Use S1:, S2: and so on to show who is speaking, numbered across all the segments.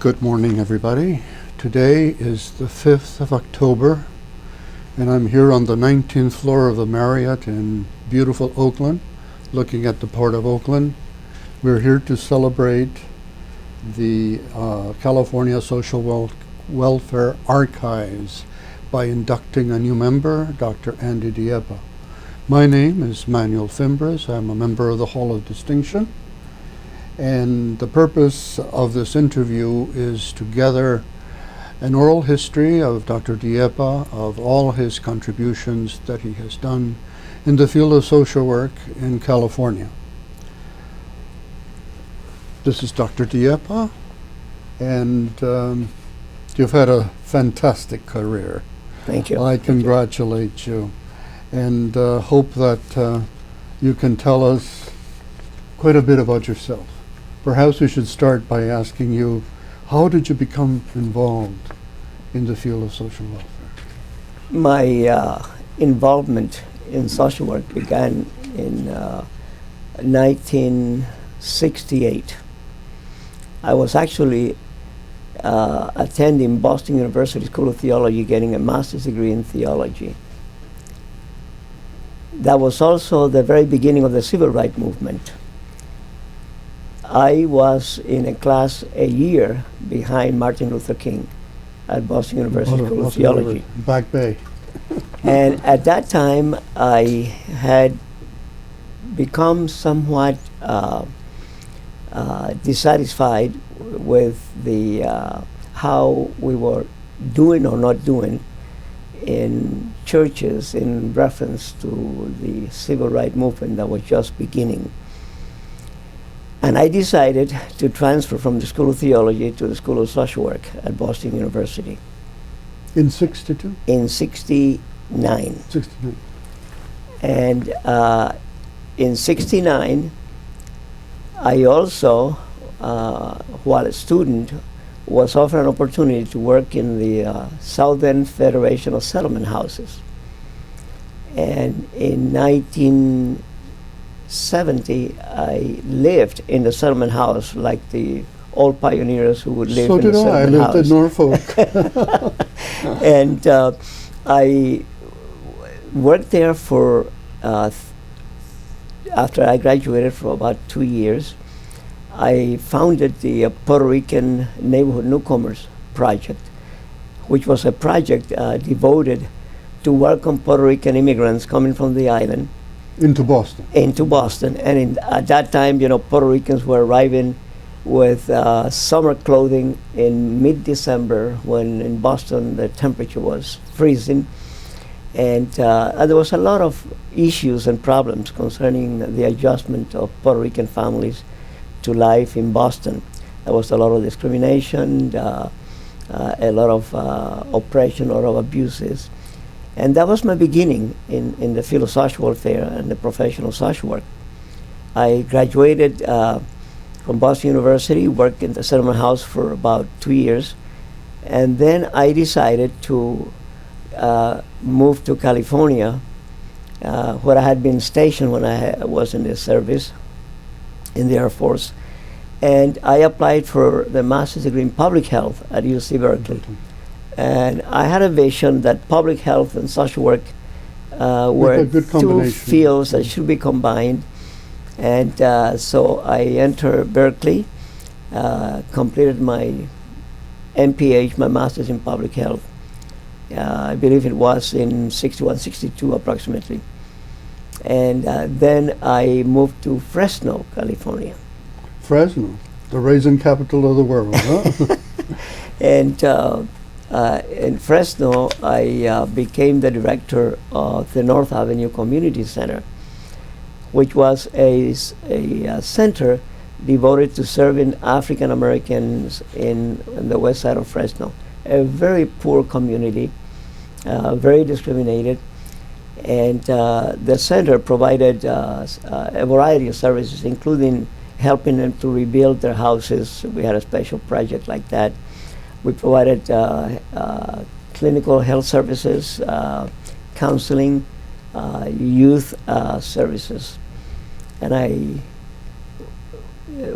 S1: Good morning, everybody. Today is the 5th of October, and I'm here on the 19th floor of the Marriott in beautiful Oakland, looking at the Port of Oakland. We're here to celebrate the California Social Welfare Archives by inducting a new member, Dr. Andy Dieppa. My name is Manuel Fimbres. I'm a member of the Hall of Distinction. And the purpose of this interview is to gather an oral history of Dr. Dieppa, of all his contributions that he has done in the field of social work in California. This is Dr. Dieppa, and you've had a fantastic career.
S2: Thank you.
S1: I congratulate you, and hope that you can tell us quite a bit about yourself. Perhaps we should start by asking you, how did you become involved in the field of social welfare?
S2: My involvement in social work began in 1968. I was actually attending Boston University School of Theology, getting a master's degree in theology. That was also the very beginning of the civil rights movement. I was in a class a year behind Martin Luther King at Boston University School of Theology.
S1: Back Bay.
S2: And at that time, I had become somewhat dissatisfied with the how we were doing or not doing in churches in reference to the civil rights movement that was just beginning. And I decided to transfer from the School of Theology to the School of Social Work at Boston University.
S1: In 62?
S2: In 69.
S1: 69.
S2: And in 69, I also, while a student, was offered an opportunity to work in the Southern Federation of Settlement Houses. And in 1970, I lived in the settlement house like the old pioneers who would live in the settlement house.
S1: So did I. I lived in Norfolk.
S2: And I worked there for, after I graduated, for about 2 years. I founded the Puerto Rican Neighborhood Newcomers project, which was a project devoted to welcome Puerto Rican immigrants coming from the island
S1: Into Boston.
S2: And at that time, you know, Puerto Ricans were arriving with summer clothing in mid-December, when in Boston the temperature was freezing. And there was a lot of issues and problems concerning the adjustment of Puerto Rican families to life in Boston. There was a lot of discrimination, a lot of oppression, a lot of abuses. And that was my beginning in the field of social welfare and the professional social work. I graduated from Boston University, worked in the settlement house for about 2 years, and then I decided to move to California, where I had been stationed when I was in the service, in the Air Force, and I applied for the master's degree in public health at UC Berkeley. And I had a vision that public health and social work were two fields that should be combined. And so I entered Berkeley, completed my MPH, my master's in public health. I believe it was in 61, 62 approximately. And then I moved to Fresno, California.
S1: Fresno, the raisin capital of the world, huh?
S2: And in Fresno, I became the director of the North Avenue Community Center, which was a center devoted to serving African Americans in the west side of Fresno. A very poor community, very discriminated. And the center provided a variety of services, including helping them to rebuild their houses. We had a special project like that. We provided clinical health services, counseling, youth services. And I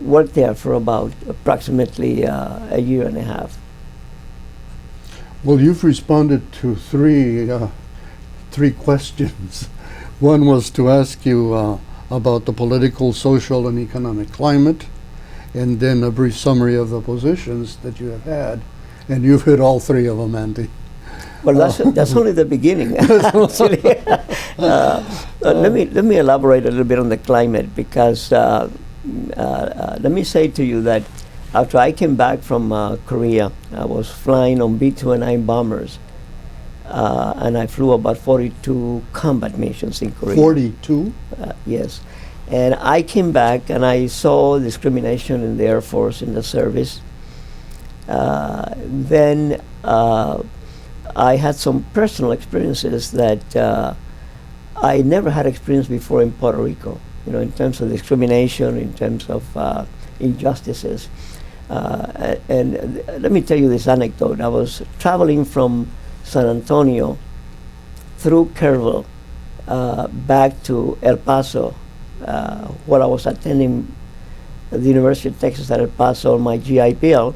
S2: worked there for about approximately a year and a half.
S1: Well, you've responded to three questions. One was to ask you about the political, social, and economic climate, and then a brief summary of the positions that you have had, and you've hit all three of them, Andy.
S2: Well, that's only the beginning. Actually, let me elaborate a little bit on the climate, because let me say to you that after I came back from Korea, I was flying on B-29 bombers, and I flew about 42 combat missions in Korea.
S1: 42?
S2: Yes. And I came back and I saw discrimination in the Air Force, in the service. Then I had some personal experiences that I never had experienced before in Puerto Rico, in terms of discrimination, in terms of injustices. And let me tell you this anecdote. I was traveling from San Antonio through Kerrville back to El Paso, where I was attending the University of Texas at El Paso on my GI Bill.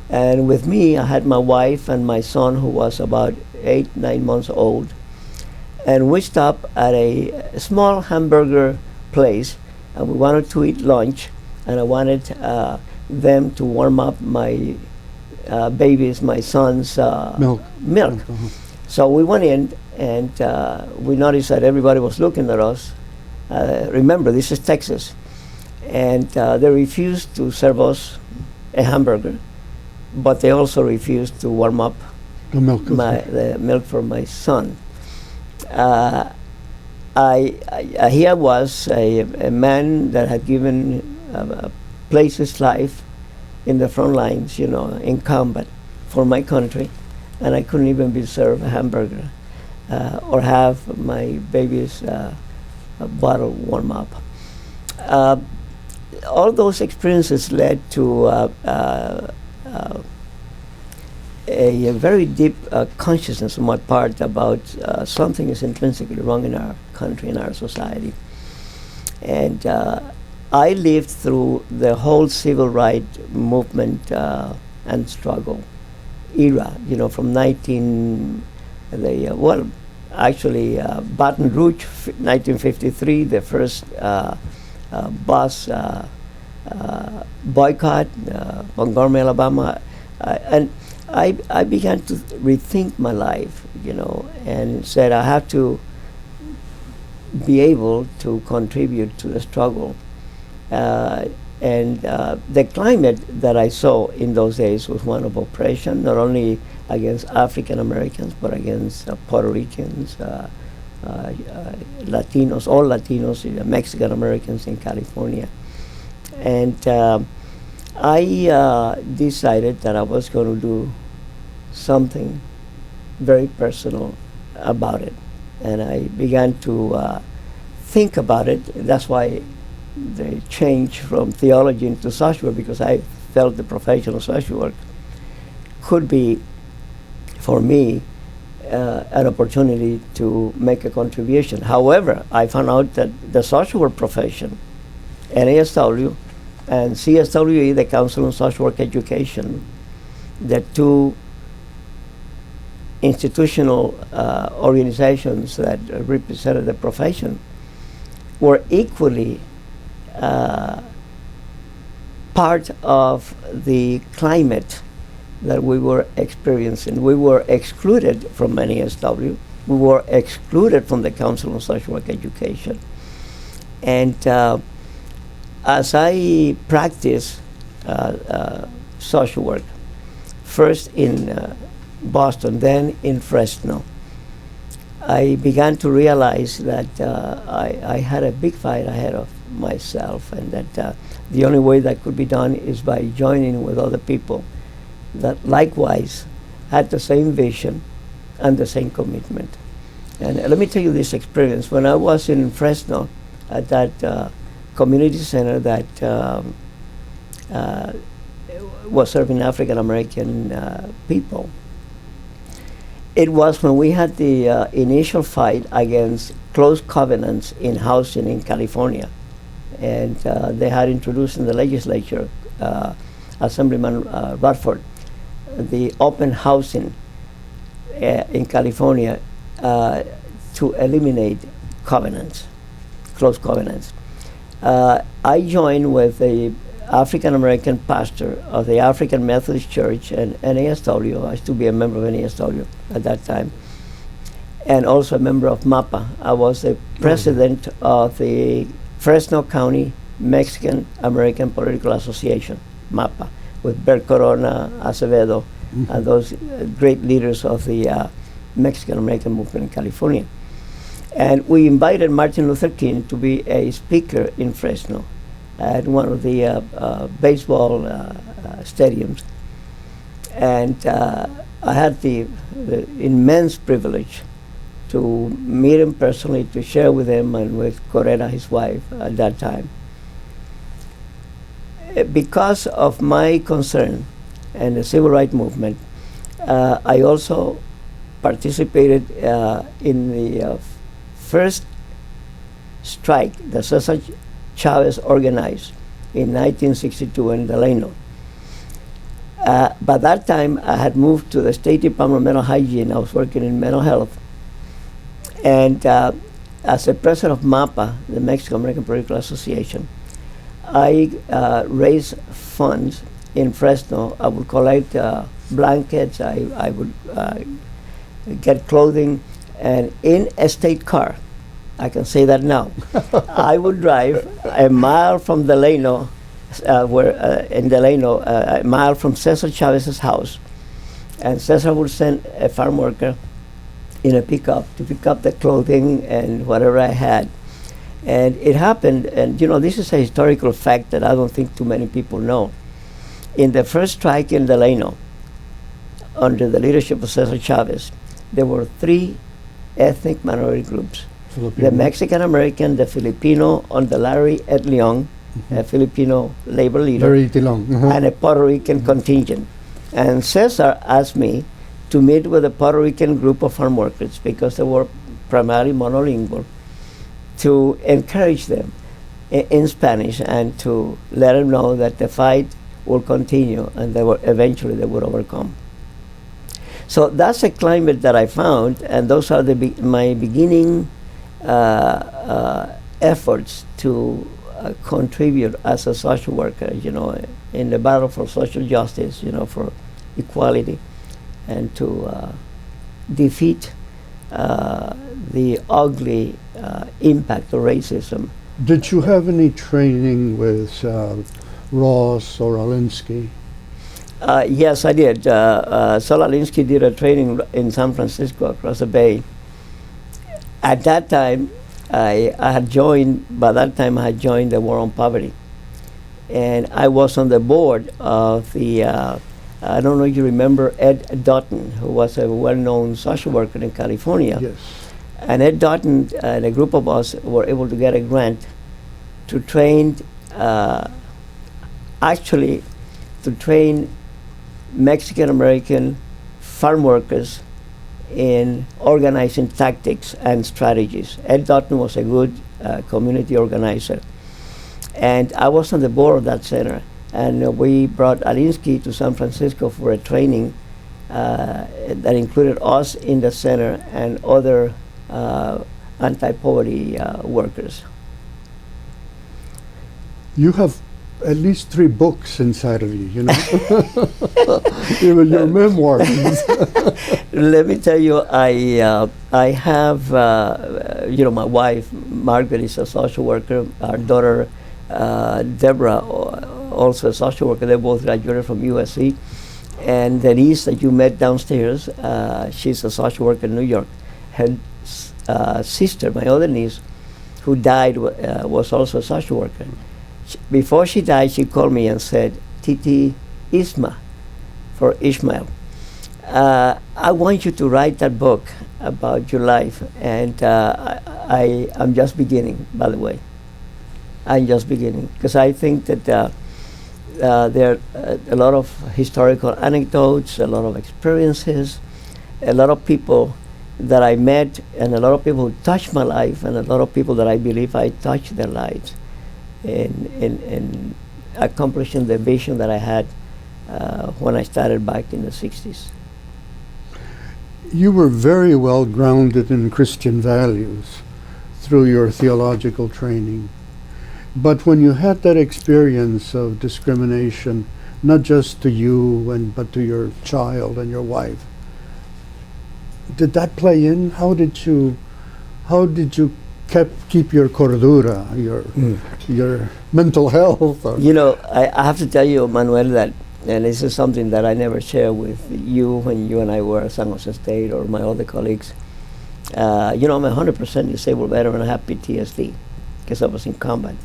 S2: And with me, I had my wife and my son, who was about 8-9 months old. And we stopped at a small hamburger place, and we wanted to eat lunch, and I wanted them to warm up my my son's milk.
S1: Uh-huh.
S2: So we went in, and we noticed that everybody was looking at us. Remember, this is Texas. And they refused to serve us a hamburger, but they also refused to warm up
S1: The milk.
S2: the milk for my son. Here was a man that had given placed his life in the front lines, in combat for my country, and I couldn't even be served a hamburger or have my baby's bottle warm up. All those experiences led to a very deep consciousness on my part about something is intrinsically wrong in our country, in our society. And I lived through the whole civil rights movement and struggle era, from Baton Rouge, 1953, the first bus boycott, Montgomery, Alabama, and I began to rethink my life, and said I have to be able to contribute to the struggle. And the climate that I saw in those days was one of oppression, not only against African Americans, but against Puerto Ricans, Latinos, all Latinos, Mexican Americans in California. And I decided that I was going to do something very personal about it. And I began to think about it. That's why the change from theology into social work, because I felt the profession of social work could be, for me, an opportunity to make a contribution. However, I found out that the social work profession, ASW and CSWE, the Council on Social Work Education, the two institutional organizations that represented the profession, were equally part of the climate that we were experiencing. We were excluded from ASW. We were excluded from the Council on Social Work Education. And as I practiced social work, first in Boston, then in Fresno, I began to realize that I had a big fight ahead of myself, and that the only way that could be done is by joining with other people that likewise had the same vision and the same commitment. And let me tell you this experience. When I was in Fresno at that community center that was serving African American people, it was when we had the initial fight against closed covenants in housing in California. and they had introduced in the legislature, Assemblyman Radford, the open housing in California to eliminate covenants, close covenants. I joined with the African American pastor of the African Methodist Church and NASW. I used to be a member of NASW at that time, and also a member of MAPA. I was the president of the Fresno County Mexican American Political Association, MAPA, with Bert Corona, Acevedo, and those great leaders of the Mexican American movement in California. And we invited Martin Luther King to be a speaker in Fresno at one of the baseball stadiums. And I had the immense privilege to meet him personally, to share with him and with Coretta, his wife, at that time. Because of my concern and the civil rights movement, I also participated in the first strike that Cesar Chavez organized in 1962 in Delano. By that time, I had moved to the State Department of Mental Hygiene. I was working in mental health. And as the president of MAPA, the Mexican American Political Association, I raised funds in Fresno. I would collect blankets, I would get clothing, and in a state car, I can say that now, I would drive a mile from Delano, in Delano, a mile from Cesar Chavez's house, and Cesar would send a farm worker in a pickup to pick up the clothing and whatever I had. And it happened, and you know, this is a historical fact that I don't think too many people know. In the first strike in Delano, under the leadership of Cesar Chavez, there were 3 ethnic minority groups.
S1: Filipino.
S2: The Mexican American, the Filipino under Larry Ed Leon, a Filipino labor leader,
S1: Very long.
S2: and a Puerto Rican contingent. And Cesar asked me to meet with a Puerto Rican group of farm workers, because they were primarily monolingual, to encourage them in Spanish and to let them know that the fight will continue and eventually they would overcome. So that's a climate that I found, and those are my beginning efforts to contribute as a social worker, you know, in the battle for social justice, you know, for equality, and to defeat the ugly impact of racism.
S1: Did you have any training with Ross or Alinsky?
S2: Yes, I did. Sol Alinsky did a training in San Francisco across the bay. At that time, I had joined the War on Poverty. And I was on the board of the, I don't know if you remember Ed Dutton, who was a well-known social worker in California.
S1: Yes.
S2: And Ed Dutton and a group of us were able to get a grant to train, Mexican-American farm workers in organizing tactics and strategies. Ed Dutton was a good community organizer. And I was on the board of that center. And we brought Alinsky to San Francisco for a training that included us in the center and other anti-poverty workers.
S1: You have at least 3 books inside of you, you know? Even your memoirs.
S2: Let me tell you, I have, you know, my wife, Margaret, is a social worker. Our daughter, Deborah, also a social worker. They both graduated from USC. And Denise, that you met downstairs, she's a social worker in New York. Her sister, my other niece, who died, was also a social worker. Before she died, she called me and said, Titi Isma, for Ismael, I want you to write that book about your life. And I'm just beginning, by the way. I'm just beginning, because I think that there are a lot of historical anecdotes, a lot of experiences, a lot of people that I met, and a lot of people who touched my life, and a lot of people that I believe I touched their lives. in accomplishing the vision that I had when I started back in the 60s.
S1: You were very well grounded in Christian values through your theological training. But when you had that experience of discrimination, not just to you but to your child and your wife, did that play in? How did you keep your cordura, your mental health?
S2: You know, I have to tell you, Manuel, that, and this is something that I never share with you when you and I were at San Jose State or my other colleagues. You know, I'm 100% disabled veteran. I have PTSD because I was in combat.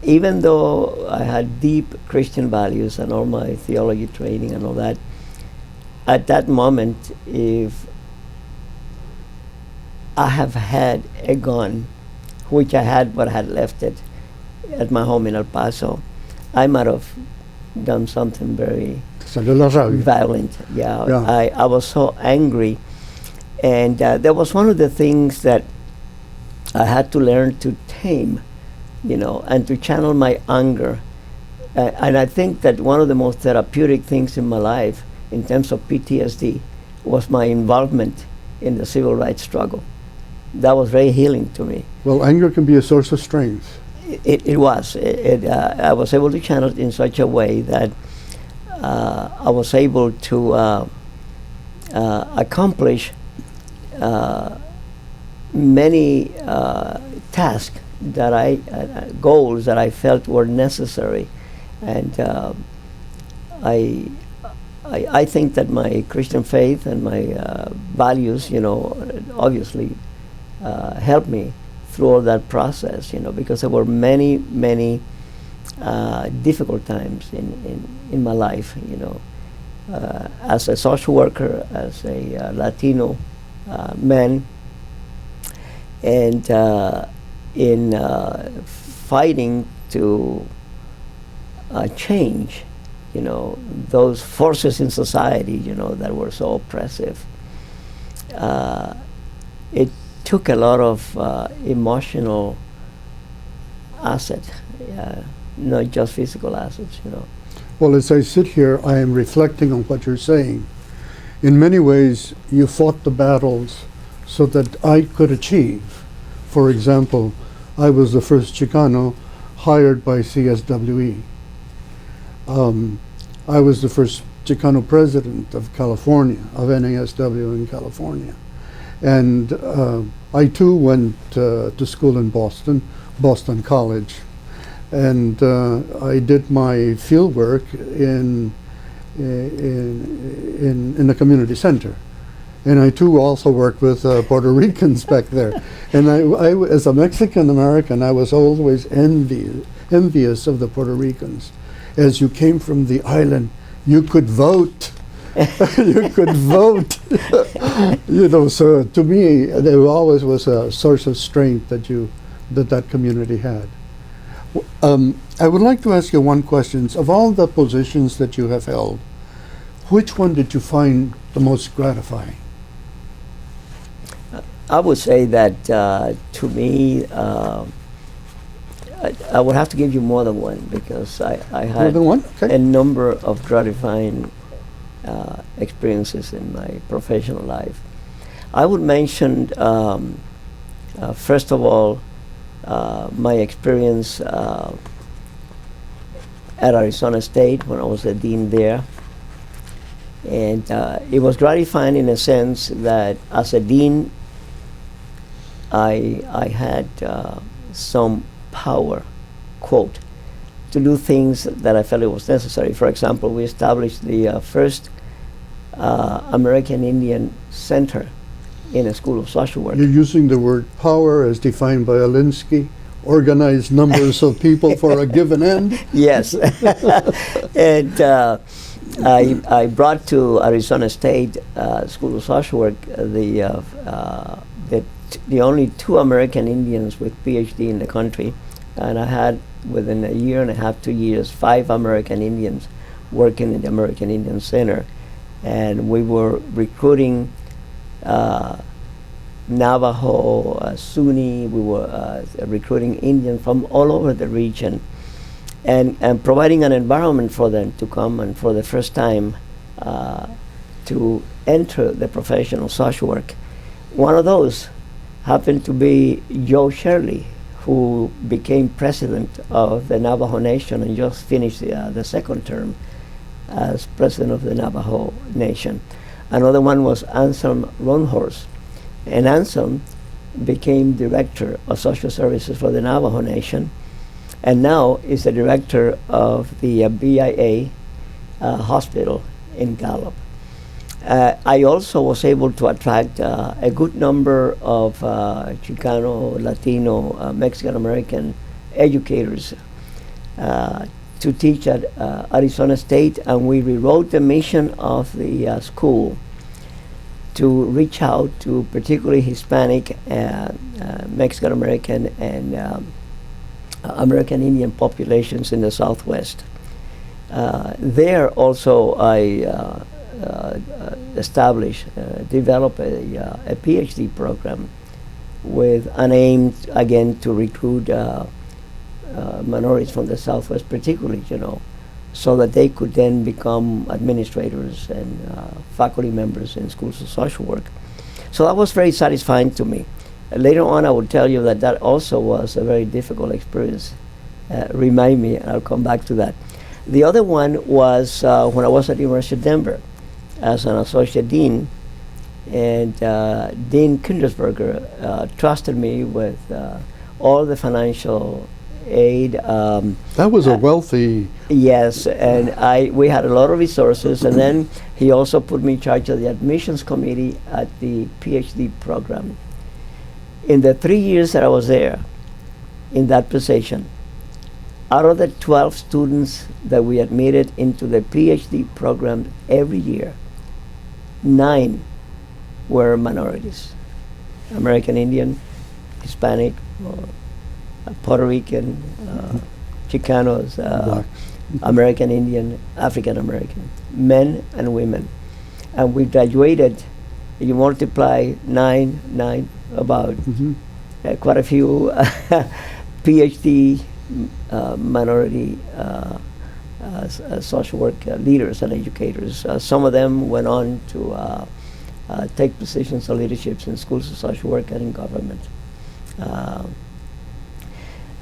S2: Even though I had deep Christian values and all my theology training and all that, at that moment, if I have had a gun, which I had, but I had left it at my home in El Paso, I might have done something very violent. Yeah. I was so angry. And that was one of the things that I had to learn to tame, you know, and to channel my anger. And I think that one of the most therapeutic things in my life in terms of PTSD was my involvement in the civil rights struggle. That was very healing to me.
S1: Well, anger can be a source of strength.
S2: It was. I was able to channel it in such a way that I was able to accomplish many tasks that goals that I felt were necessary, and I think that my Christian faith and my values, you know, obviously helped me through all that process, you know, because there were many difficult times in my life, you know, as a social worker, as a Latino man, and in fighting to change, you know, those forces in society, you know, that were so oppressive. It took a lot of emotional asset, not just physical assets, you know.
S1: Well, as I sit here, I am reflecting on what you're saying. In many ways, you fought the battles so that I could achieve. For example, I was the first Chicano hired by CSWE. I was the first Chicano president of California, of NASW in California. And I too went to school in Boston College. And I did my field work in the community center. And I too also worked with Puerto Ricans back there. And I, as a Mexican American, I was always envious of the Puerto Ricans. As you came from the island, you could vote. You could vote. You know, so to me, there always was a source of strength that community had. I would like to ask you one question. Of all the positions that you have held, which one did you find the most gratifying?
S2: I would say that to me, I would have to give you more than one, because I had
S1: more than one? Okay.
S2: a number of gratifying experiences in my professional life. I would mention, first of all, my experience at Arizona State when I was a dean there. And it was gratifying in a sense that as a dean, I had some power, quote, to do things that I felt it was necessary. For example, we established the first American Indian Center in a school of social work.
S1: You're using the word power as defined by Alinsky, organize numbers of people for a given end?
S2: Yes. And I brought to Arizona State School of Social Work the only 2 American Indians with PhD in the country, and I had within a year and a half, 2 years, 5 American Indians working in the American Indian Center, and we were recruiting Navajo, Sunni. We were recruiting Indians from all over the region, and providing an environment for them to come and for the first time to enter the profession of social work. One of those happened to be Joe Shirley, who became president of the Navajo Nation and just finished the second term as president of the Navajo Nation. Another one was Anselm Ronhorst, and Anselm became director of social services for the Navajo Nation, and now is the director of the BIA hospital in Gallup. I also was able to attract a good number of Chicano, Latino, Mexican American educators to teach at Arizona State, and we rewrote the mission of the school to reach out to particularly Hispanic, Mexican American, and American Indian populations in the Southwest. There also I develop a PhD program with an aim again to recruit minorities from the Southwest, particularly, so that they could then become administrators and faculty members in schools of social work. So that was very satisfying to me. Later on, I will tell you that that also was a very difficult experience. Remind me, and I'll come back to that. The other one was when I was at the University of Denver as an associate dean, and Dean Kindersberger trusted me with all the financial aid.
S1: That was a wealthy...
S2: Yes, and we had a lot of resources, and then he also put me in charge of the admissions committee at the PhD program. In the 3 years that I was there, in that position, out of the 12 students that we admitted into the PhD program every year, 9 were minorities: American Indian, Hispanic, Puerto Rican, Chicanos, American Indian, African American, men and women. And we graduated, you multiply 9, about quite a few PhD minority social work leaders and educators. Some of them went on to take positions of leadership in schools of social work and in government.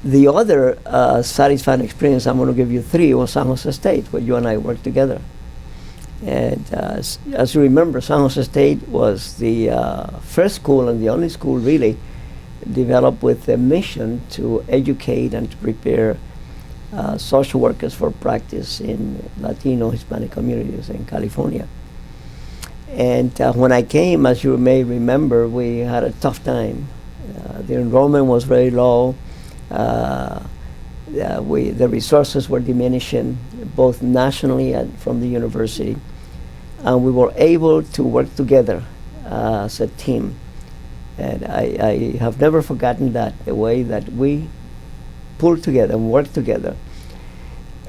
S2: The other satisfying experience, I'm going to give you 3, was San Jose State, where you and I worked together. And as you remember, San Jose State was the first school and the only school really developed with a mission to educate and to prepare social workers for practice in Latino, Hispanic communities in California. And when I came, as you may remember, we had a tough time. The enrollment was very low. The resources were diminishing, both nationally and from the university. And we were able to work together as a team. And I have never forgotten that, the way that we pulled together and worked together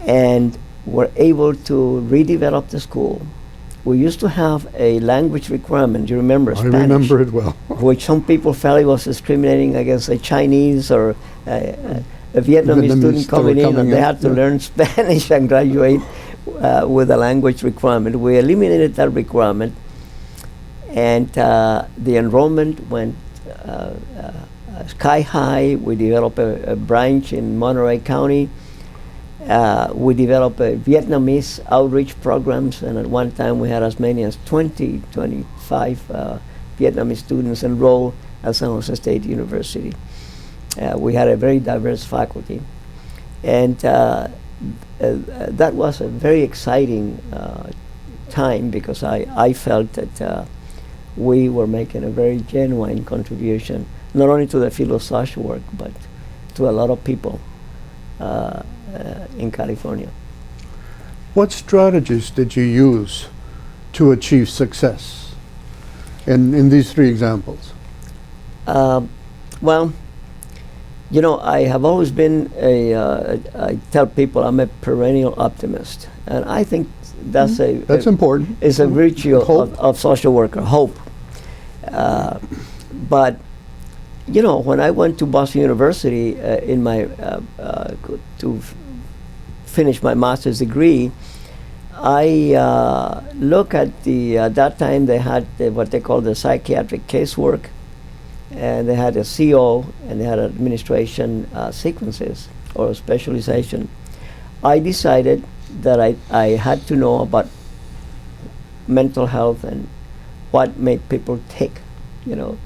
S2: and were able to redevelop the school. We used to have a language requirement, you remember, Spanish.
S1: I remember it well.
S2: Which some people felt it was discriminating against a Chinese or a Vietnamese student coming in, and they had to learn Spanish and graduate with a language requirement. We eliminated that requirement, and the enrollment went sky high. We developed a branch in Monterey County. We developed Vietnamese outreach programs, and at one time we had as many as 25 Vietnamese students enrolled at San Jose State University. We had a very diverse faculty, and that was a very exciting time, because I felt that we were making a very genuine contribution, not only to the field of social work, but to a lot of people in California.
S1: What strategies did you use to achieve success in these 3 examples?
S2: Well, I have always been I tell people I'm a perennial optimist, and I think that's
S1: important.
S2: It's a virtue of social worker, hope. But you know, when I went to Boston University in my to finish my master's degree, I look at at that time they had what they call the psychiatric casework, and they had a CO and they had administration sequences or specialization. I decided that I had to know about mental health and what made people tick, you know,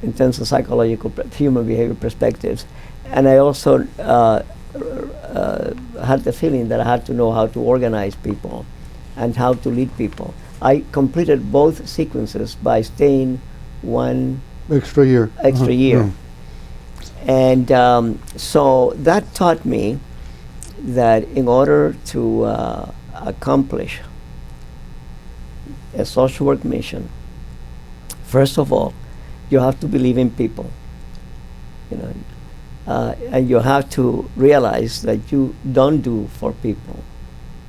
S2: in terms of psychological human behavior perspectives. And I also had the feeling that I had to know how to organize people and how to lead people. I completed both sequences by staying one
S1: extra year.
S2: year. And so that taught me that in order to accomplish a social work mission, first of all, you have to believe in people, you know, and you have to realize that you don't do for people,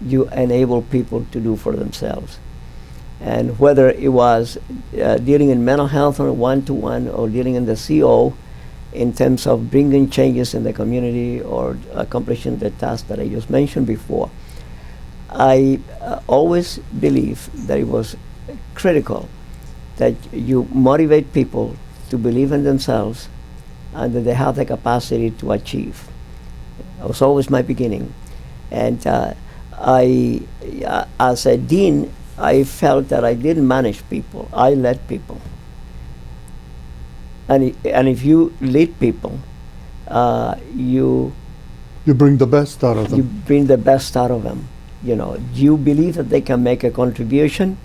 S2: you enable people to do for themselves. And whether it was dealing in mental health on a one-to-one or dealing in the CO in terms of bringing changes in the community or accomplishing the task that I just mentioned before, I always believe that it was critical that you motivate people to believe in themselves and that they have the capacity to achieve. That was always my beginning. And as a dean, I felt that I didn't manage people, I led people. And if you lead people, you
S1: bring the best out of them.
S2: You bring the best out of them. You know, you believe that they can make a contribution,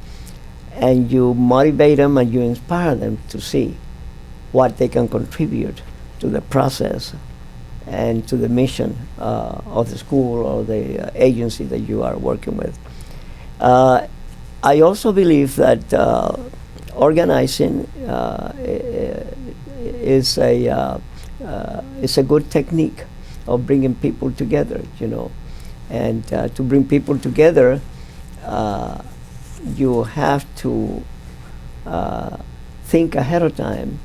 S2: and you motivate them and you inspire them to see what they can contribute to the process and to the mission of the school or the agency that you are working with. I also believe that organizing is a good technique of bringing people together, you know. And to bring people together, you have to think ahead of time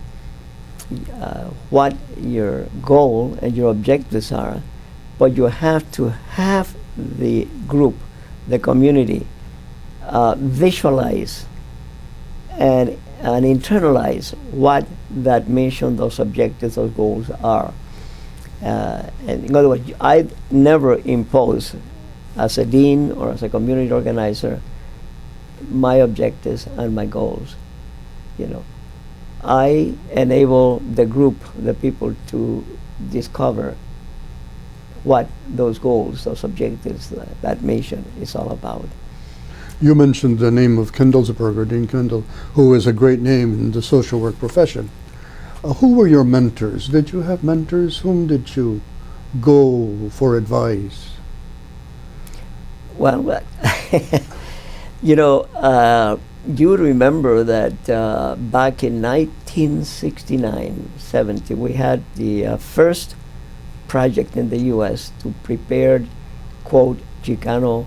S2: what your goal and your objectives are, but you have to have the group, the community, visualize and internalize what that mission, those objectives, those goals are. And in other words, I never impose, as a dean or as a community organizer, my objectives and my goals. You know, I enable the group, the people, to discover what those goals, those objectives, that mission is all about.
S1: You mentioned the name of Kendallsberger, Dean Kendall, who is a great name in the social work profession. Who were your mentors? Did you have mentors? Whom did you go for advice?
S2: Well, you know, you remember that back in 1969-70, we had the first project in the U.S. to prepare, quote, Chicano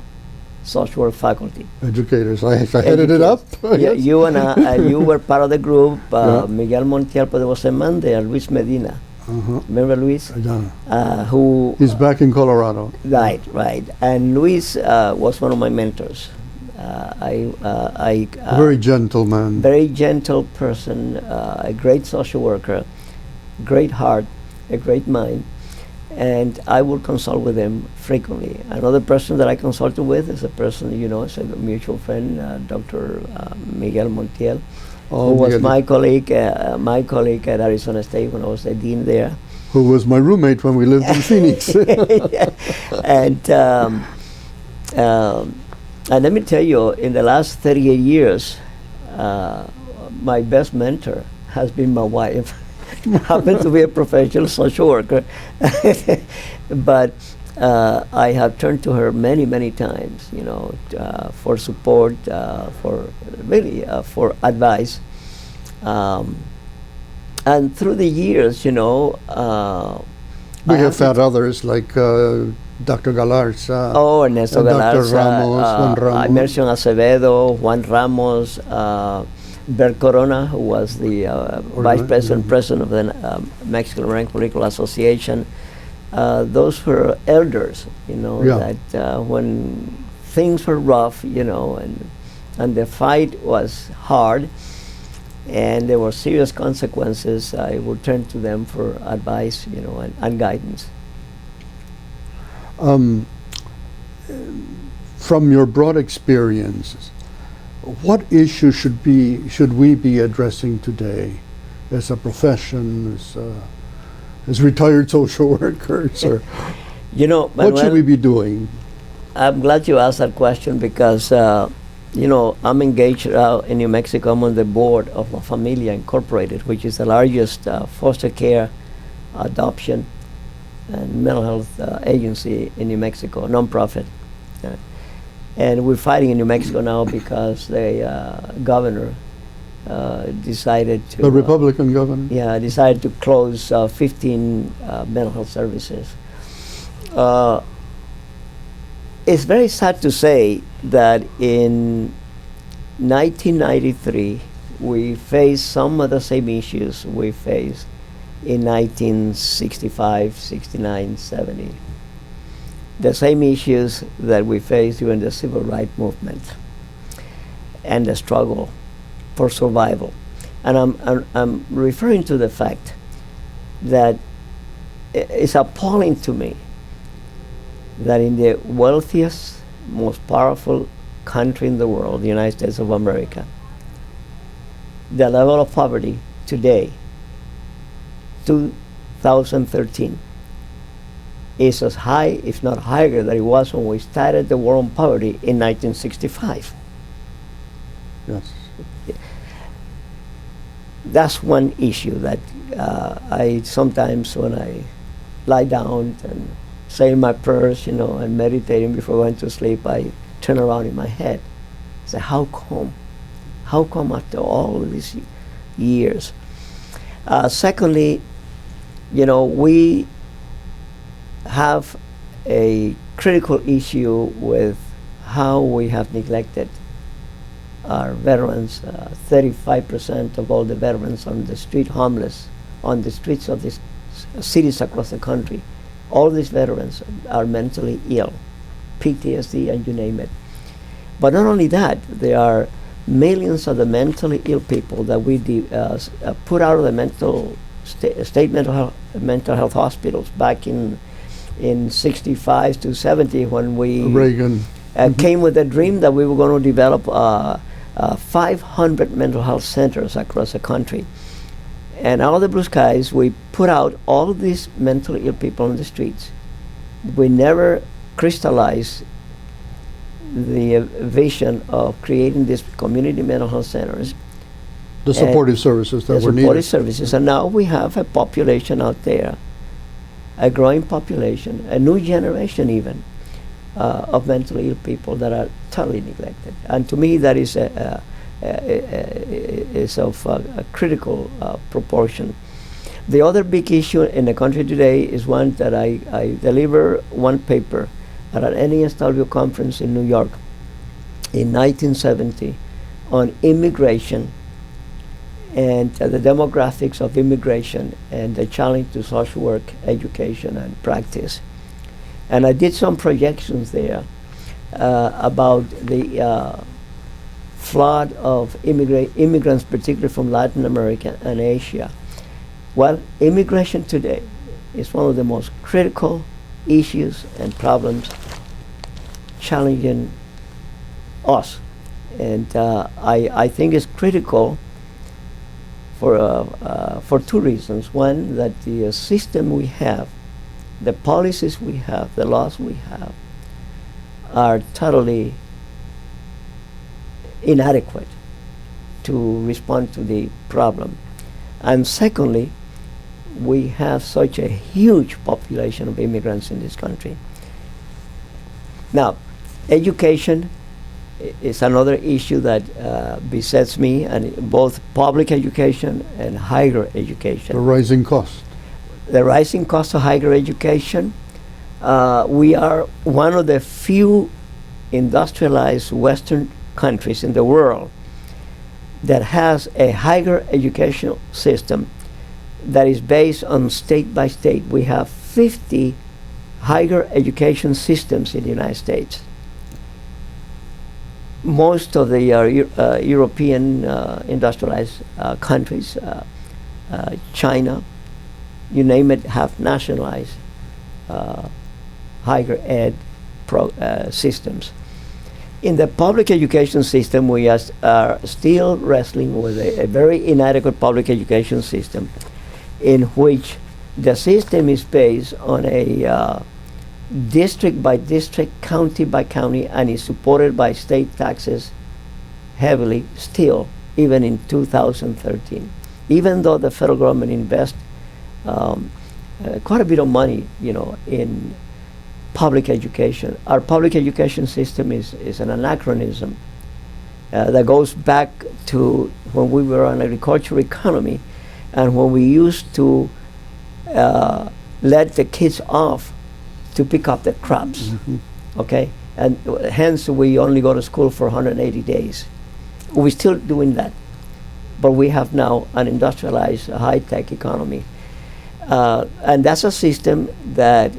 S2: social work faculty.
S1: Educators. I headed it up.
S2: Yeah,
S1: Yes.
S2: you and you were part of the group.
S1: Yeah.
S2: Miguel Montiel, but there was a man there, Luis Medina. Remember Luis?
S1: Yeah.
S2: Who
S1: He's back in Colorado.
S2: Right. And Luis was one of my mentors.
S1: Very gentle man.
S2: Very gentle person, a great social worker, great heart, a great mind, and I will consult with him frequently. Another person that I consulted with is a person, you know, is a mutual friend, Dr. Miguel Montiel, who was
S1: Miguel.
S2: my colleague at Arizona State when I was a dean there.
S1: Who was my roommate when we lived in Phoenix.
S2: And let me tell you, in the last 38 years, my best mentor has been my wife. Happens to be a professional social worker, but I have turned to her many, many times, you know, for support, for advice. And through the years, you know,
S1: We have had others like Dr. Galarza.
S2: Ernesto
S1: Dr.
S2: Galarza,
S1: Ramos, Juan Ramos.
S2: Emerson Acevedo, Juan Ramos, Bert Corona, who was the vice president of the Mexican American Political Association. Those were elders, that when things were rough, and the fight was hard, and there were serious consequences, I would turn to them for advice, and guidance.
S1: From your broad experience, what issues should we be addressing today as a profession, as retired social workers, or
S2: Manuel,
S1: what should we be doing?
S2: I'm glad you asked that question because I'm engaged in New Mexico. I'm on the board of La Familia Incorporated, which is the largest foster care, adoption, and mental health agency in New Mexico, nonprofit. And we're fighting in New Mexico now because the governor decided to...
S1: The Republican governor?
S2: Yeah, decided to close 15 mental health services. It's very sad to say that in 1993, we faced some of the same issues we faced in 1965, 69, 70. The same issues that we faced during the civil rights movement and the struggle for survival. And I'm referring to the fact that it's appalling to me that in the wealthiest, most powerful country in the world, the United States of America, the level of poverty today, 2013, is as high, if not higher, than it was when we started the war on poverty in 1965.
S1: Yes.
S2: That's one issue that I sometimes, when I lie down and say my prayers, and meditating before going to sleep, I turn around in my head. I say, how come? How come after all of these years? Secondly, we have a critical issue with how we have neglected our veterans. 35% of all the veterans on the street, homeless, on the streets of these cities across the country. All these veterans are mentally ill, PTSD, and you name it. But not only that, there are millions of the mentally ill people that we put out of the state mental health hospitals back in 65 to 70 when we
S1: Reagan
S2: came with a dream that we were going to develop 500 mental health centers across the country. And out of the blue skies, we put out all of these mentally ill people on the streets. We never crystallized the vision of creating these community mental health centers.
S1: The supportive services that were needed.
S2: Supportive services. And now we have a population out there, a growing population, a new generation even, of mentally ill people that are totally neglected. And to me, that is is of a critical proportion. The other big issue in the country today is one that I delivered one paper at an ASW conference in New York in 1970 on immigration and the demographics of immigration and the challenge to social work, education, and practice. And I did some projections there about the flood of immigrants, particularly from Latin America and Asia. Well, immigration today is one of the most critical issues and problems challenging us. And I think it's critical for two reasons. One, that the system we have, the policies we have, the laws we have, are totally inadequate to respond to the problem. And secondly, we have such a huge population of immigrants in this country. Now, education is another issue that besets me, and both public education and higher education.
S1: The rising cost.
S2: The rising cost of higher education. We are one of the few industrialized Western countries in the world that has a higher educational system that is based on state by state. We have 50 higher education systems in the United States. Most of the European industrialized countries, China, you name it, have nationalized higher ed systems. In the public education system, we are still wrestling with a very inadequate public education system in which the system is based on a district by district, county by county, and is supported by state taxes heavily still, even in 2013. Even though the federal government invests quite a bit of money, in public education. Our public education system is an anachronism that goes back to when we were an agricultural economy and when we used to let the kids off to pick up the crops, okay? And hence we only go to school for 180 days. We're still doing that, but we have now an industrialized, high-tech economy. And that's a system that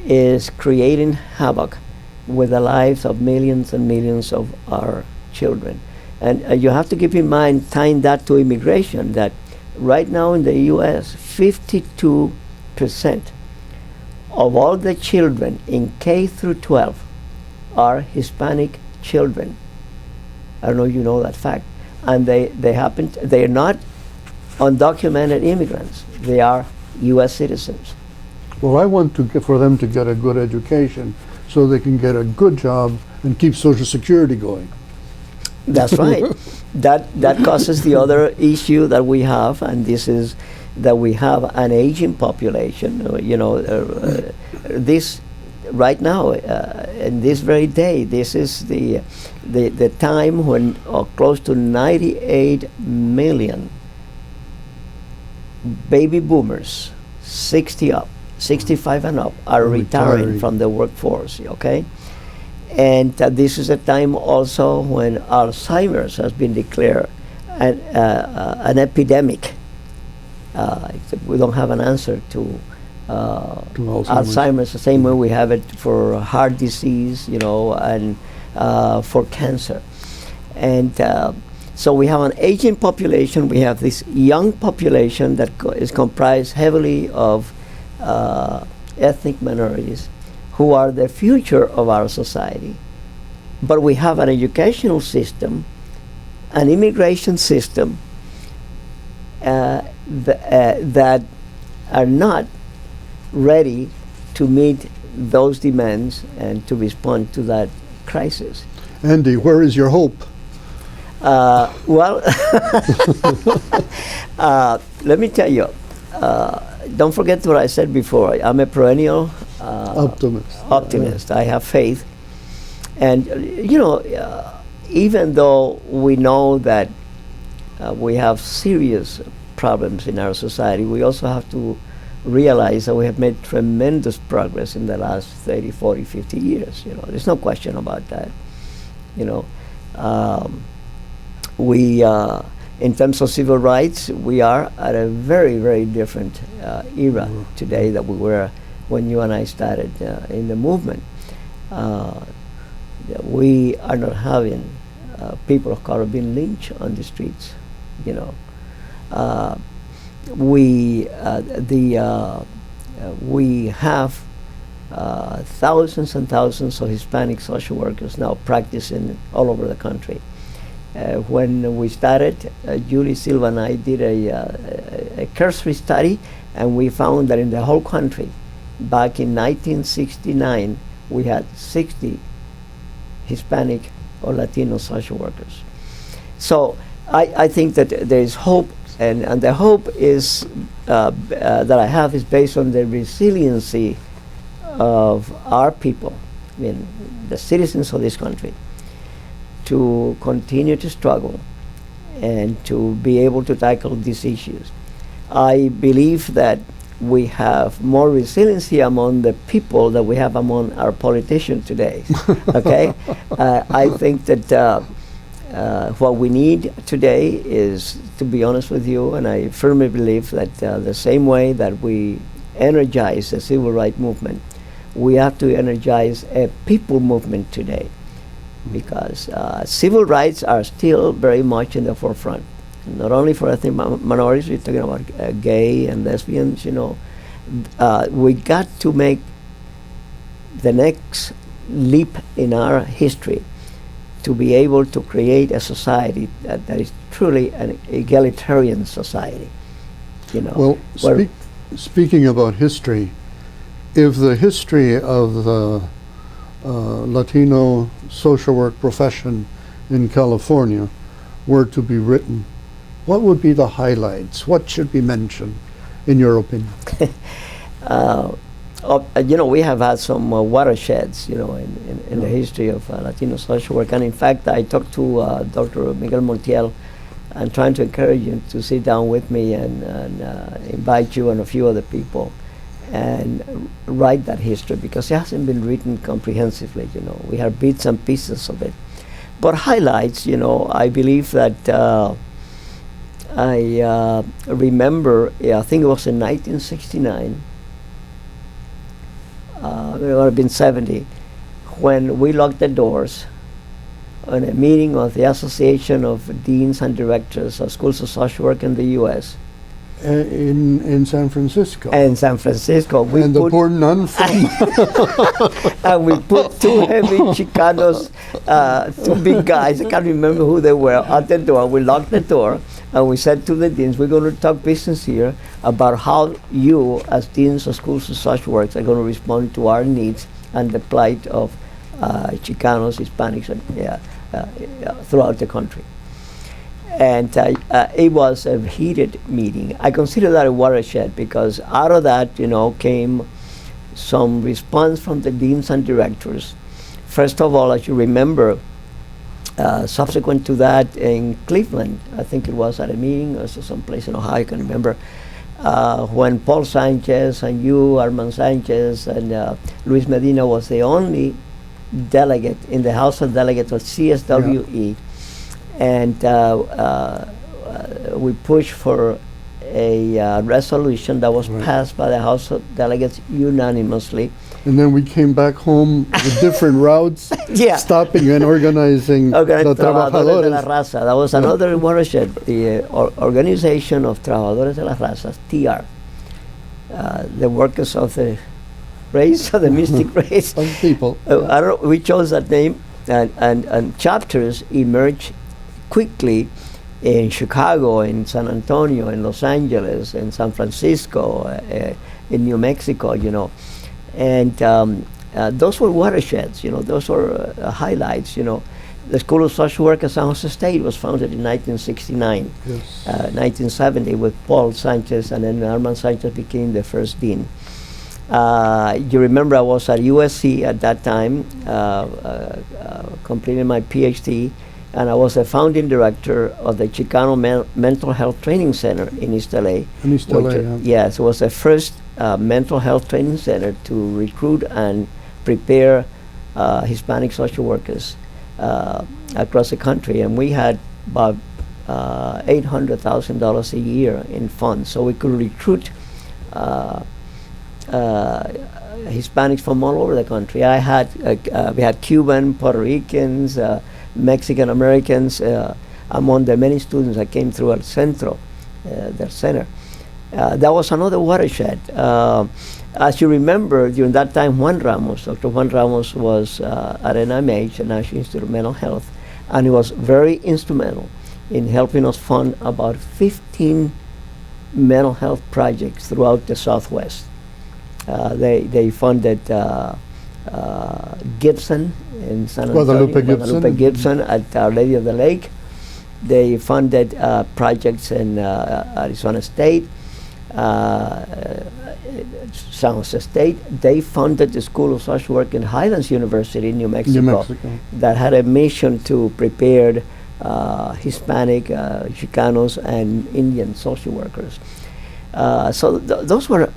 S2: is creating havoc with the lives of millions and millions of our children. And you have to keep in mind, tying that to immigration, that right now in the U.S., 52% of all the children in K through 12 are Hispanic children. I don't know if you know that fact. And they are not undocumented immigrants. They are U.S. citizens.
S1: Well, I want for them to get a good education so they can get a good job and keep Social Security going.
S2: That's right. That causes the other issue that we have, and this is that we have an aging population. This right now, in this very day, this is the time when close to 98 million baby boomers, 65 and up, are retiring from the workforce, okay? And this is a time also when Alzheimer's has been declared an epidemic. We don't have an answer to Alzheimer's the same way we have it for heart disease, and for cancer. And so we have an aging population. We have this young population that is comprised heavily of ethnic minorities who are the future of our society. But we have an educational system, an immigration system that are not ready to meet those demands and to respond to that crisis.
S1: Andy, where is your hope?
S2: Well, let me tell you, don't forget what I said before. I'm a perennial optimist. I have faith. And, even though we know that we have serious problems in our society, we also have to realize that we have made tremendous progress in the last 30, 40, 50 years. There's no question about that. We, in terms of civil rights, we are at a very, very different era today that we were when you and I started in the movement. We are not having people of color being lynched on the streets. We have thousands and thousands of Hispanic social workers now practicing all over the country. When we started, Julie Silva and I did a cursory study, and we found that in the whole country, back in 1969, we had 60 Hispanic or Latino social workers. So I think that there is hope, and the hope is that I have is based on the resiliency of our people, the citizens of this country, to continue to struggle and to be able to tackle these issues. I believe that we have more resiliency among the people than we have among our politicians today. Okay, I think that what we need today is, to be honest with you, and I firmly believe that the same way that we energize the civil rights movement, we have to energize a people movement today, because civil rights are still very much in the forefront. Not only for ethnic minorities, we're talking about gay and lesbians, you know. We got to make the next leap in our history to be able to create a society that is truly an egalitarian society, you know.
S1: Well, speaking about history, if the history of the Latino social work profession in California were to be written, what would be the highlights? What should be mentioned, in your opinion?
S2: You know, we have had some watersheds, you know, in the history of Latino social work. And in fact, I talked to Dr. Miguel Montiel, and trying to encourage you to sit down with me and invite you and a few other people and write that history, because it hasn't been written comprehensively, you know. We have bits and pieces of it. But highlights, you know, I believe that I remember, I think it was in 1969, it would have been 70, when we locked the doors on a meeting of the Association of Deans and Directors of Schools of Social Work in the U.S.
S1: In San Francisco.
S2: And San Francisco.
S1: And the poor nun from...
S2: And we put two heavy Chicanos, two big guys, I can't remember who they were, at the door. We locked the door, and we said to the deans, we're going to talk business here about how you, as deans of schools of social work, are going to respond to our needs and the plight of Chicanos, Hispanics, and, throughout the country. And it was a heated meeting. I consider that a watershed, because out of that, you know, came some response from the deans and directors. First of all, as you remember, subsequent to that in Cleveland, I think it was at a meeting or someplace in Ohio, I can remember, when Paul Sanchez and you, Armand Sanchez, and Luis Medina was the only delegate in the House of Delegates of CSWE. Yeah. And we pushed for a resolution that was passed by the House of Delegates unanimously.
S1: And then we came back home with different routes, stopping and organizing the Trabajadores
S2: de la Raza. That was another watershed, the Organization of Trabajadores de la Raza, TR, the workers of the race, of the mystic race.
S1: Of people.
S2: We chose that name, and chapters emerged quickly in Chicago, in San Antonio, in Los Angeles, in San Francisco, in New Mexico, you know. And those were watersheds, you know, those were highlights, you know. The School of Social Work at San Jose State was founded in 1969. Yes. 1970 with Paul Sanchez, and then Armand Sanchez became the first dean. You remember I was at USC at that time, completing my PhD, and I was the founding director of the Chicano Mental Health Training Center in East LA. In East LA, Yes, it was the first mental health training center to recruit and prepare Hispanic social workers across the country. And we had about $800,000 a year in funds, so we could recruit Hispanics from all over the country. We had Cuban, Puerto Ricans, Mexican Americans, among the many students that came through El Centro, their center. That was another watershed. As you remember, during that time, Dr. Juan Ramos was at NIMH, the National Institute of Mental Health, and he was very instrumental in helping us fund about 15 mental health projects throughout the Southwest. They funded Gibson in San Antonio, Guadalupe Gibson at Our Lady of the Lake. They funded projects in Arizona State, San Jose State. They funded the School of Social Work in Highlands University in New Mexico, that had a mission to prepare Hispanic, Chicanos, and Indian social workers. So those were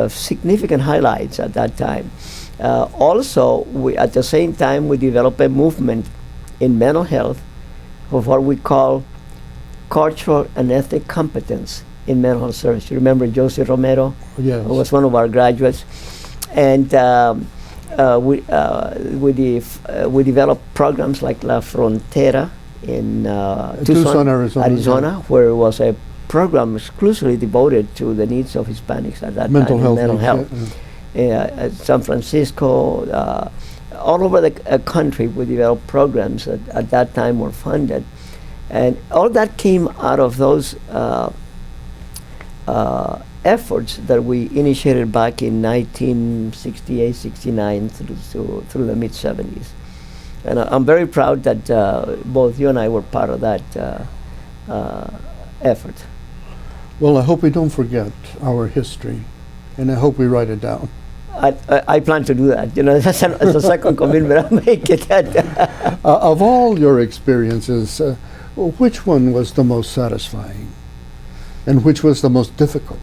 S2: significant highlights at that time. Also, at the same time, we developed a movement in mental health of what we call cultural and ethnic competence in mental health service. You remember Jose Romero,
S1: Yes.
S2: who was one of our graduates, and we developed programs like La Frontera in
S1: Tucson, Arizona,
S2: where it was a program exclusively devoted to the needs of Hispanics at that
S1: mental
S2: time,
S1: health.
S2: mental health. At San Francisco, all over the country, we developed programs that at that time were funded. And all that came out of those efforts that we initiated back in 1968, 69 through the mid-70s. And I'm very proud that both you and I were part of that effort.
S1: Well, I hope we don't forget our history, and I hope we write it down.
S2: I plan to do that. You know, that's a second commitment I make.
S1: Of all your experiences, which one was the most satisfying, and which was the most difficult?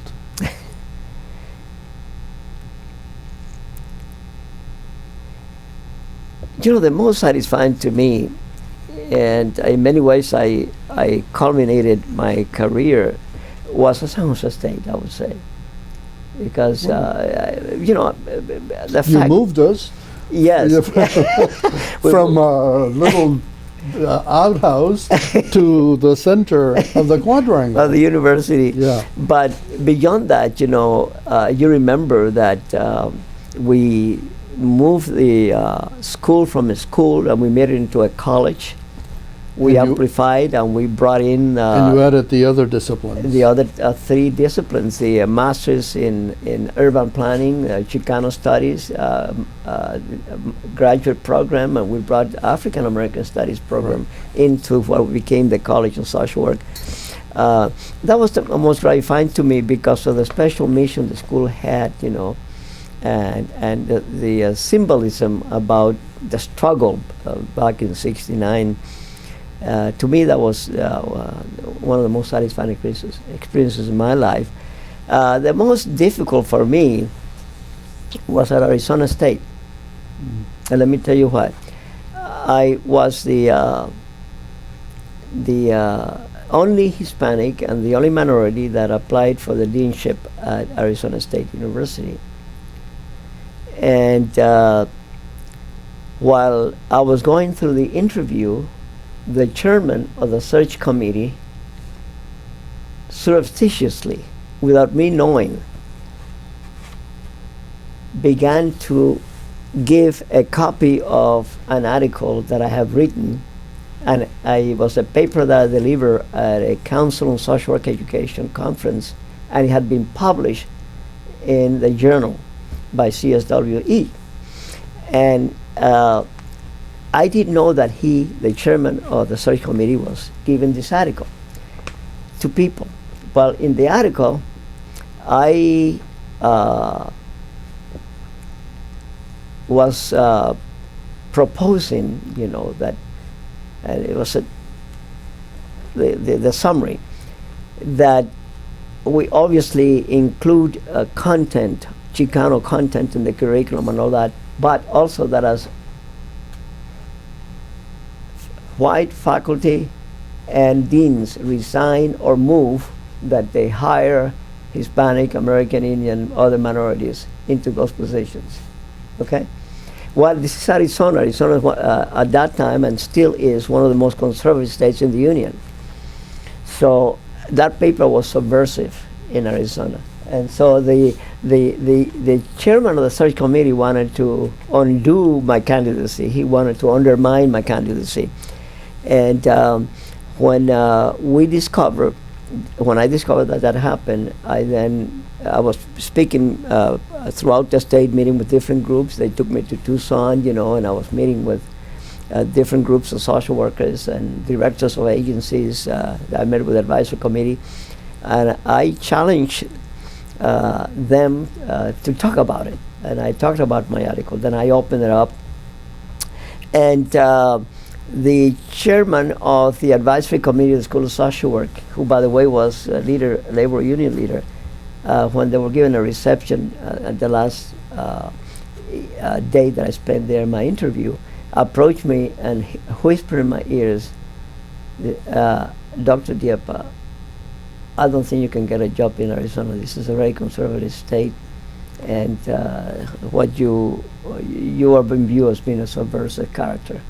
S2: You know, the most satisfying to me, and in many ways I culminated my career, was at San Jose State, I would say. Because, you know, the
S1: You
S2: fact...
S1: moved us
S2: Yes.
S1: from a little outhouse to the center of the quadrangle.
S2: Of the university.
S1: Yeah.
S2: But beyond that, you know, you remember that we moved the school from a school and we made it into a college. We
S1: And you-
S2: amplified and we brought in
S1: And you added the other disciplines.
S2: the other three disciplines, the Masters in Urban Planning, Chicano Studies, graduate program, and we brought African American Studies program into what became the College of Social Work. That was the most gratifying to me because of the special mission the school had, you know, and the symbolism about the struggle back in '69. To me, that was one of the most satisfying experiences in my life. The most difficult for me was at Arizona State. And let me tell you why. I was the only Hispanic and the only minority that applied for the deanship at Arizona State University. And while I was going through the interview, the chairman of the search committee surreptitiously, without me knowing, began to give a copy of an article that I have written, and it was a paper that I delivered at a Council on Social Work Education conference, and it had been published in the journal by CSWE. And I didn't know that he, the chairman of the search committee, was giving this article to people. Well, in the article, I was proposing, you know, that, and it was the summary, that we obviously include content, Chicano content in the curriculum and all that, but also that as white faculty and deans resign or move, that they hire Hispanic, American Indian, other minorities into those positions. Okay? Well, this is Arizona. Arizona at that time and still is one of the most conservative states in the union. So that paper was subversive in Arizona. And so the chairman of the search committee wanted to undo my candidacy. He wanted to undermine my candidacy. And when I discovered that happened, I was speaking throughout the state, meeting with different groups. They took me to Tucson, you know, and I was meeting with different groups of social workers and directors of agencies. I met with the advisory committee, and I challenged them to talk about it. And I talked about my article. Then I opened it up, and the chairman of the advisory committee of the School of Social Work, who, by the way, was a leader, labor union leader, when they were given a reception at the last day that I spent there in my interview, approached me and whispered in my ears, Dr. Dieppa, I don't think you can get a job in Arizona. This is a very conservative state, and what you are being viewed as being a subversive character.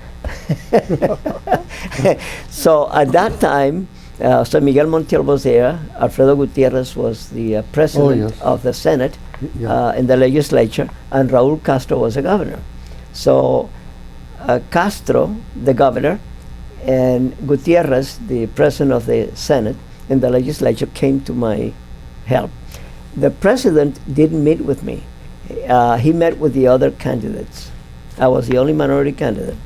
S2: So at that time, San Miguel Montiel was there. Alfredo Gutierrez was the president of the Senate in the legislature, and Raúl Castro was the governor. So Castro, the governor, and Gutierrez, the president of the Senate in the legislature, came to my help. The president didn't meet with me. He met with the other candidates. I was the only minority candidate.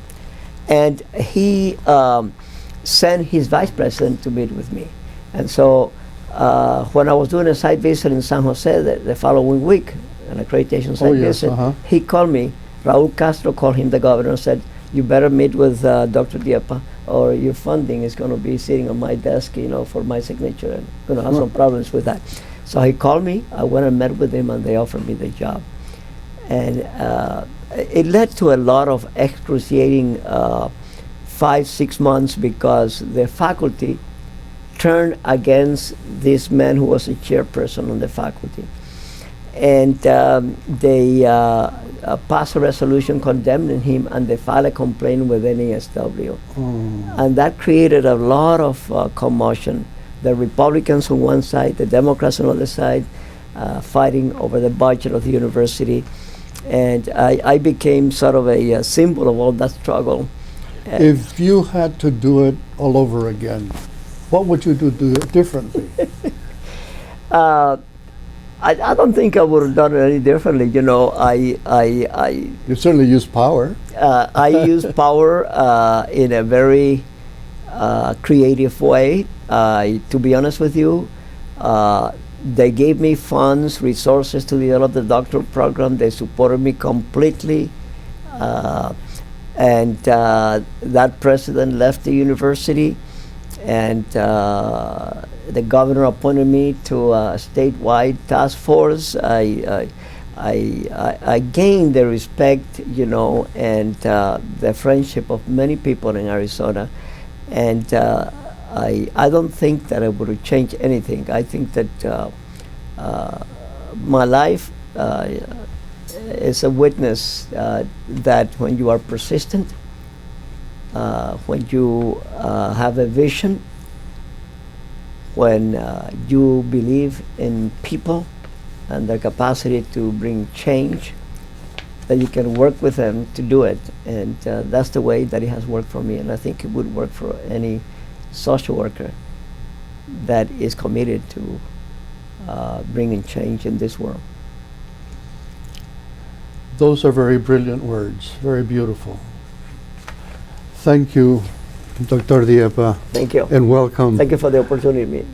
S2: And he sent his vice president to meet with me. And so when I was doing a site visit in San Jose the following week, an accreditation site visit, he called me. Raúl Castro called him, the governor, and said, "You better meet with Dr. Dieppa, or your funding is going to be sitting on my desk, for my signature, and going to have some problems with that." So he called me. I went and met with him, and they offered me the job. And it led to a lot of excruciating 5-6 months, because the faculty turned against this man who was a chairperson on the faculty. And they passed a resolution condemning him, and they filed a complaint with ASW. And that created a lot of commotion. The Republicans on one side, the Democrats on the other side, fighting over the budget of the university. And I became sort of a symbol of all that struggle.
S1: If you had to do it all over again, what would you do differently?
S2: I don't think I would have done it any differently.
S1: You certainly used power.
S2: I used power in a very creative way. To be honest with you, they gave me funds, resources to develop the doctoral program. They supported me completely. And that president left the university, and the governor appointed me to a statewide task force. I gained the respect, and the friendship of many people in Arizona. And I don't think that I would have changed anything. I think that my life is a witness that when you are persistent, when you have a vision, when you believe in people and their capacity to bring change, that you can work with them to do it. And that's the way that it has worked for me, and I think it would work for any social worker that is committed to bringing change in this world.
S1: Those are very brilliant words, very beautiful. Thank you, Dr. Dieppa.
S2: Thank you.
S1: And welcome.
S2: Thank you for the opportunity.